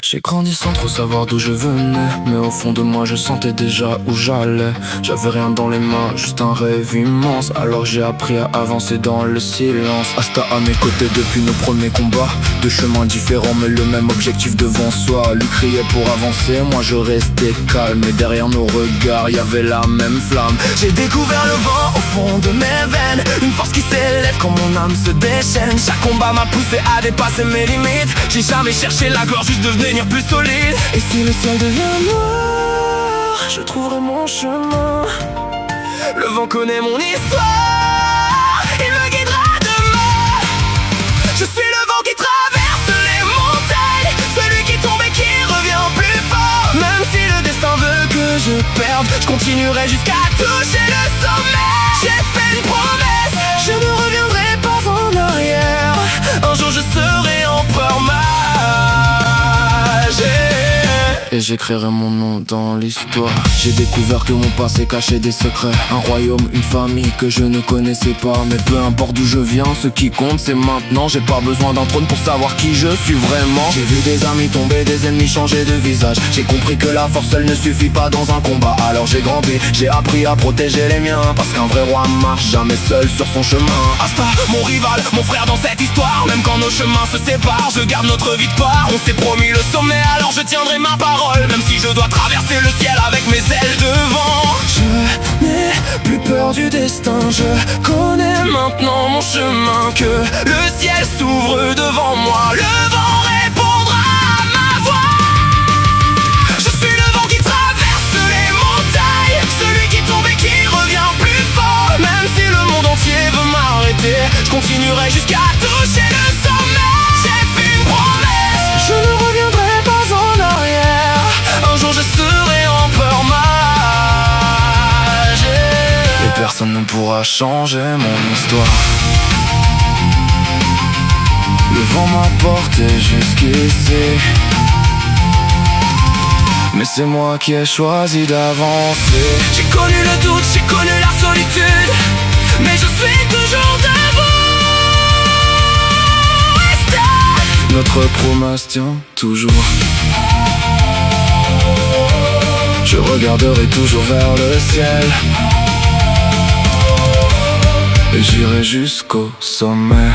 J'ai grandi sans trop savoir d'où je venais, mais au fond de moi je sentais déjà où j'allais. J'avais rien dans les mains, juste un rêve immense. Alors j'ai appris à avancer dans le silence. Asta à mes côtés depuis nos premiers combats. Deux chemins différents mais le même objectif devant soi. Lui criait pour avancer, moi je restais calme. Et derrière nos regards y avait la même flamme. J'ai découvert le vent au fond de mes veines, une force qui s'élève quand mon âme se déchaîne. Chaque combat m'a poussé à dépasser mes limites. J'ai jamais cherché la gloire, juste devenir plus solide. Et si le ciel devient noir, je trouverai mon chemin. Le vent connaît mon histoire, il me guidera demain. Je suis le vent qui traverse les montagnes, celui qui tombe et qui revient plus fort. Même si le destin veut que je perde, je continuerai jusqu'à toucher le sommet. J'ai fait une promesse, je ne reviendrai pas en arrière. Un jour je serai empereur mage, et j'écrirai mon nom dans l'histoire. J'ai découvert que mon passé cachait des secrets, un royaume, une famille que je ne connaissais pas. Mais peu importe d'où je viens, ce qui compte c'est maintenant. J'ai pas besoin d'un trône pour savoir qui je suis vraiment. J'ai vu des amis tomber, des ennemis changer de visage. J'ai compris que la force seule ne suffit pas dans un combat. Alors j'ai grandi, j'ai appris à protéger les miens, parce qu'un vrai roi marche jamais seul sur son chemin. Asta, mon rival, mon frère dans cette histoire. Même quand nos chemins se séparent, je garde notre victoire. On s'est promis le sommet, alors je tiendrai ma parole. Même si je dois traverser le ciel avec mes ailes devant. Je n'ai plus peur du destin, je connais maintenant mon chemin. Que le ciel s'ouvre devant moi, le vent répondra à ma voix. Je suis le vent qui traverse les montagnes, celui qui tombe et qui revient plus fort. Même si le monde entier veut m'arrêter, je continuerai jusqu'à toucher le sommet. J'ai fait une promesse, je ne reviendrai pas en arrière. Un jour je serai empereur mage, et personne ne pourra changer mon histoire. Le vent m'a porté jusqu'ici, mais c'est moi qui ai choisi d'avancer. J'ai connu le doute, j'ai connu la solitude, mais je suis toujours debout. Notre promesse tient toujours. Je regarderai toujours vers le ciel, et j'irai jusqu'au sommet.